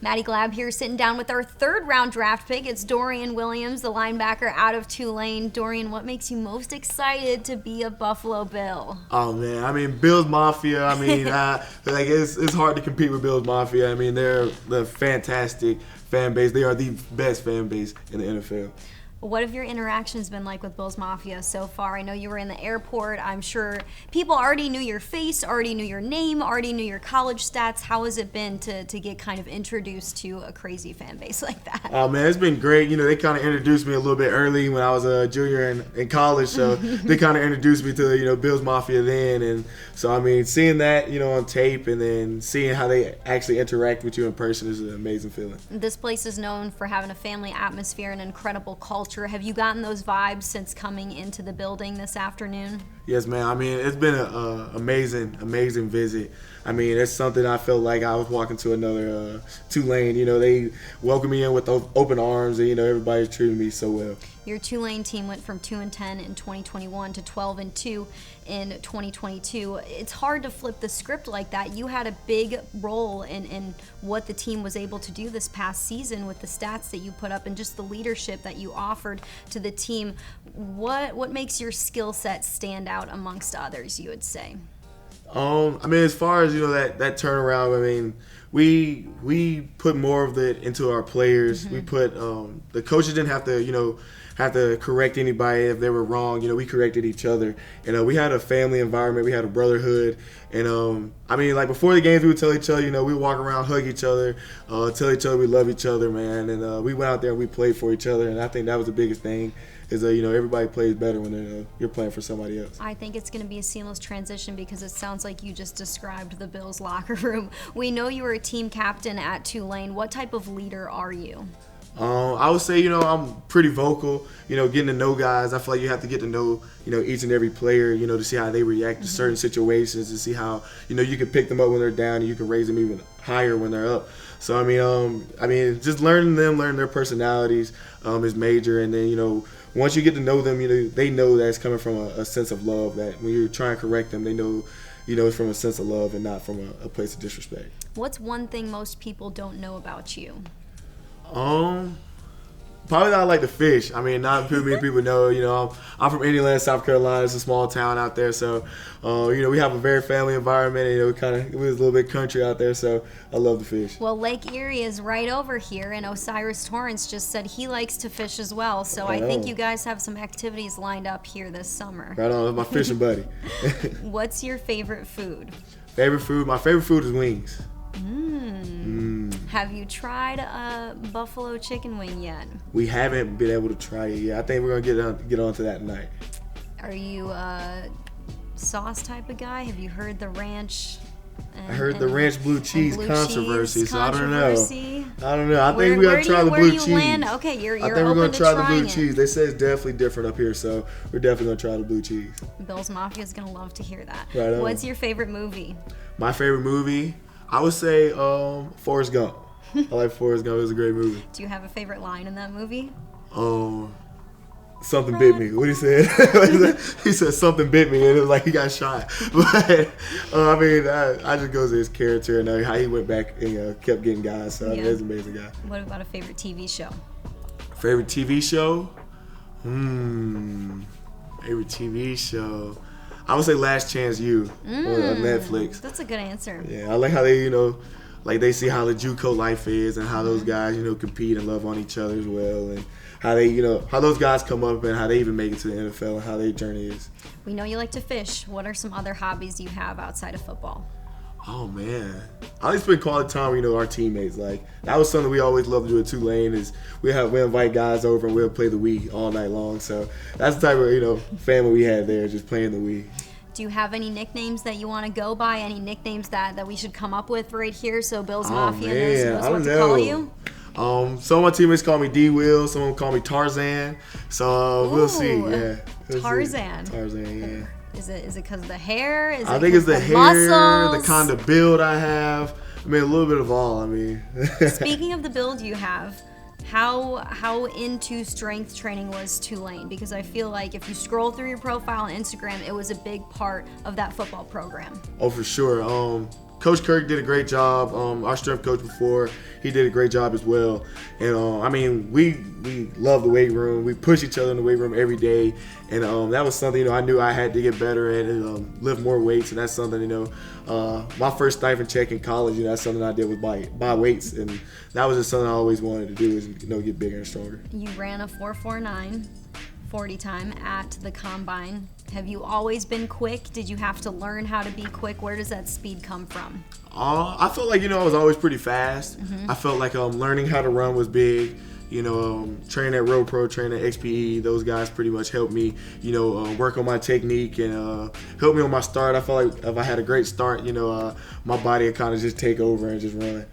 Maddy Glab here, sitting down with our third round draft pick. It's Dorian Williams, the linebacker out of Tulane. Dorian, what makes you most excited to be a Buffalo Bill? Oh man, I mean Bills Mafia. I mean, like it's hard to compete with Bills Mafia. I mean they're the fantastic fan base. They are the best fan base in the NFL. What have your interactions been like with Bills Mafia so far? I know you were in the airport. I'm sure people already knew your face, already knew your name, already knew your college stats. How has it been to get kind of introduced to a crazy fan base like that? Oh man, it's been great. You know, they kind of introduced me a little bit early when I was a junior in college, so they kind of introduced me to Bills Mafia then, and so I mean seeing that on tape and then seeing how they actually interact with you in person is an amazing feeling. This place is known for having a family atmosphere and incredible culture. Have you gotten those vibes since coming into the building this afternoon? Yes, man. I mean, it's been an amazing visit. I mean, it's something I felt like I was walking to another Tulane. They welcomed me in with open arms, and everybody's treating me so well. Your Tulane team went from 2-10 in 2021 to 12-2 in 2022. It's hard to flip the script like that. You had a big role in what the team was able to do this past season with the stats that you put up and just the leadership that you offered to the team. What makes your skill set stand out amongst others, you would say? I mean, as far as that turnaround, I mean, we put more of it into our players. We put the coaches didn't have to correct anybody if they were wrong. We corrected each other, and we had a family environment. We had a brotherhood, and I mean, like before the games, we would tell each other, we walk around, hug each other, tell each other we love each other, man, and we went out there and we played for each other, and I think that was the biggest thing. Is everybody plays better when you're playing for somebody else. I think it's going to be a seamless transition because it sounds like you just described the Bills locker room. We know you were a team captain at Tulane. What type of leader are you? I would say, I'm pretty vocal, getting to know guys. I feel like you have to get to know, each and every player, to see how they react to certain situations, to see how, you can pick them up when they're down and you can raise them even higher when they're up. So, I mean, just learning their personalities is major. And then, once you get to know them, they know that it's coming from a sense of love, that when you're trying to correct them, they know, it's from a sense of love and not from a place of disrespect. What's one thing most people don't know about you? Probably that I like to fish. I mean, not too many people know. I'm from Indiana, South Carolina. It's a small town out there, so we have a very family environment. And, we're a little bit country out there, so I love to fish. Well, Lake Erie is right over here, and Osiris Torrance just said he likes to fish as well. So I think you guys have some activities lined up here this summer. Right on, my fishing buddy. What's your favorite food? Favorite food? My favorite food is wings. Have you tried a buffalo chicken wing yet? We haven't been able to try it yet. I think we're gonna get onto that tonight. Are you a sauce type of guy? Have you heard the ranch? I heard the ranch blue cheese controversy, so I don't know. I think Where we gotta try the blue cheese. Land? Okay, you're I think we're gonna open to try the trying blue cheese. They say it's definitely different up here, so we're definitely gonna try the blue cheese. Bills Mafia is gonna love to hear that. Right on. What's your favorite movie? My favorite movie, I would say Forrest Gump. I like Forrest Gump. It was a great movie. Do you have a favorite line in that movie? Something bit me. What he said? He said something bit me, and it was like he got shot. But I mean, I just goes to his character and how he went back and kept getting guys. So he's an amazing guy. What about a favorite TV show? Favorite TV show? Favorite TV show? I would say Last Chance U on Netflix. That's a good answer. Yeah, I like how they, like they see how the JUCO life is and how those guys, compete and love on each other as well, and how they, how those guys come up and how they even make it to the NFL and how their journey is. We know you like to fish. What are some other hobbies you have outside of football? Oh man, I like to spend quality time with our teammates. Like that was something we always love to do at Tulane. Is we invite guys over and we'll play the Wii all night long. So that's the type of family we had there, just playing the Wii. Do you have any nicknames that you want to go by? Any nicknames that we should come up with right here so Bills Mafia knows what to call you? Some of my teammates call me D-Will. Some of them call me Tarzan. So we'll see. Yeah, Tarzan. Tarzan. Yeah. Is it because of the hair? I think it's the hair, muscles? the kind of build I have. I mean, a little bit of all. I mean. Speaking of the build you have, how into strength training was Tulane? Because I feel like if you scroll through your profile on Instagram, it was a big part of that football program. Oh, for sure. Coach Kirk did a great job. Our strength coach before, he did a great job as well. And I mean, we love the weight room. We push each other in the weight room every day. And that was something, I knew I had to get better at and lift more weights. And that's something, my first stipend check in college, that's something I did was buy weights. And that was just something I always wanted to do is, get bigger and stronger. You ran a 4.49 40 time at the combine. Have you always been quick? Did you have to learn how to be quick? Where does that speed come from? I felt like, I was always pretty fast. I felt like learning how to run was big. Training at Road Pro, training at XPE, those guys pretty much helped me, work on my technique and help me on my start. I felt like if I had a great start, my body would kind of just take over and just run.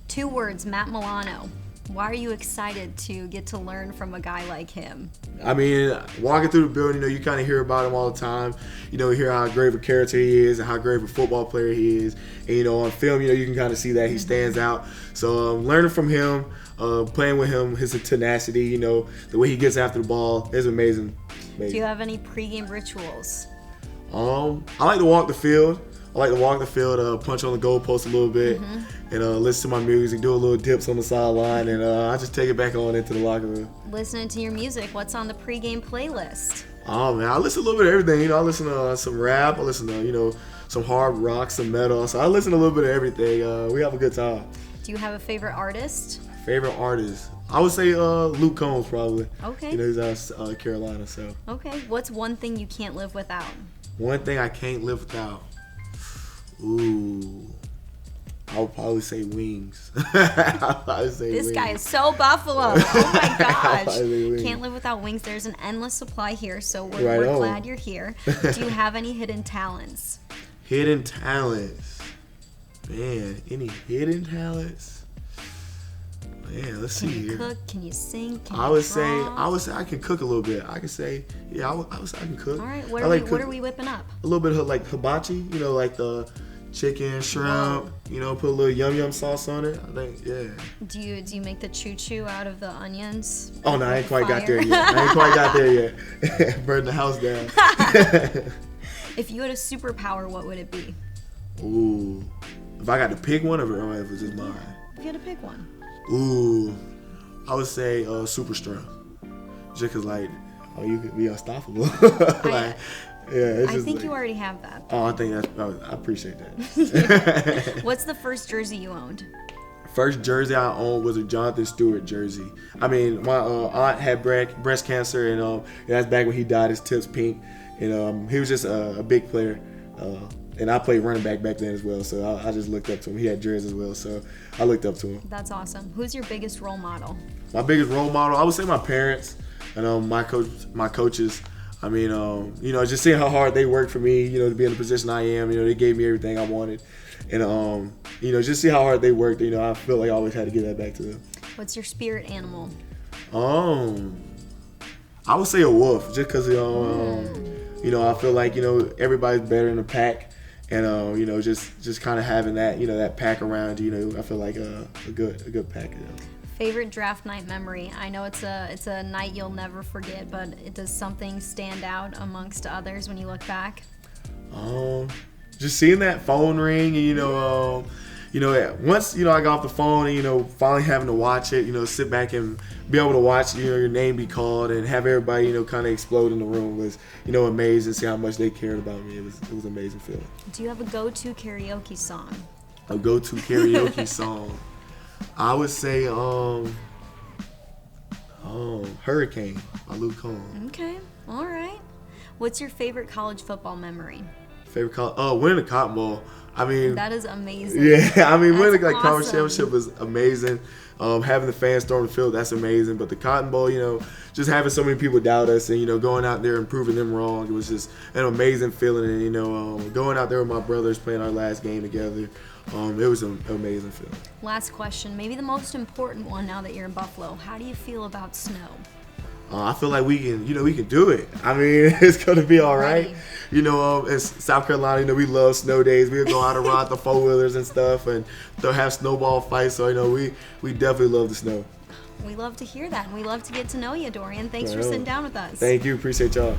2 words, Matt Milano. Why are you excited to get to learn from a guy like him? I mean, walking through the building, you kind of hear about him all the time. You hear how great of a character he is and how great of a football player he is. And, on film, you can kind of see that he stands out. So learning from him, playing with him, his tenacity, the way he gets after the ball is amazing. Do you have any pregame rituals? I like to walk the field. Punch on the goalpost a little bit, and listen to my music, do a little dips on the sideline, and I just take it back on into the locker room. Listening to your music, what's on the pregame playlist? Oh man, I listen to a little bit of everything. I listen to some rap, I listen to some hard rock, some metal. So I listen to a little bit of everything. We have a good time. Do you have a favorite artist? Favorite artist? I would say Luke Combs probably. Okay. He's out of Carolina. So. Okay. What's one thing you can't live without? One thing I can't live without. Ooh, I would probably say wings. This guy is so Buffalo. Oh my gosh. Can't live without wings. There's an endless supply here, so we're glad you're here. Do you have any hidden talents? Hidden talents? Man, any hidden talents? Man, let's see here. Can you cook? Can you sing? I would say I can cook a little bit. I can say, I would say I can cook. All right, what are we whipping up? A little bit of like hibachi, like the chicken, shrimp, put a little yum sauce on it. I think, yeah. Do you make the choo-choo out of the onions? Oh no, I ain't quite got there yet. Burn the house down. If you had a superpower, what would it be? Ooh. If I got to pick one, or if it was just mine? If you had to pick one. Ooh. I would say super strength. Just cause you could be unstoppable. I think you already have that. Oh, I appreciate that. What's the first jersey you owned? First jersey I owned was a Jonathan Stewart jersey. I mean, my aunt had breast cancer, and that's back when he died. His tips pink, and he was just a big player. And I played running back then as well, so I just looked up to him. He had jerseys as well, so I looked up to him. That's awesome. Who's your biggest role model? My biggest role model, I would say my parents and my coaches. I mean, just seeing how hard they worked for me, to be in the position I am. They gave me everything I wanted, and just see how hard they worked. I feel like I always had to give that back to them. What's your spirit animal? I would say a wolf, just because I feel like everybody's better in a pack. And just kind of having that that pack around you, I feel like a good pack. Favorite draft night memory? I know it's a night you'll never forget, but does something stand out amongst others when you look back? Just seeing that phone ring, and once I got off the phone and finally having to watch it, sit back and be able to watch your name be called and have everybody kind of explode in the room was amazing. See how much they cared about me. It was an amazing feeling. Do you have a go-to karaoke song? A go-to karaoke song? I would say Hurricane by Luke Combs. Okay, all right. What's your favorite college football memory? Favorite college? Winning the Cotton Bowl. I mean, that is amazing. Yeah, I mean, winning awesome. Conference championship was amazing. Having the fans storm the field, that's amazing. But the Cotton Bowl, just having so many people doubt us and going out there and proving them wrong, it was just an amazing feeling. And going out there with my brothers, playing our last game together, it was an amazing feeling. Last question, maybe the most important one now that you're in Buffalo. How do you feel about snow? I feel like we can do it. I mean, it's gonna be all right. In South Carolina, we love snow days. We'll go out and ride the 4-wheelers and stuff, and they'll have snowball fights. So we definitely love the snow. We love to hear that, and we love to get to know you, Dorian. Thanks for sitting down with us. Thank you. Appreciate y'all.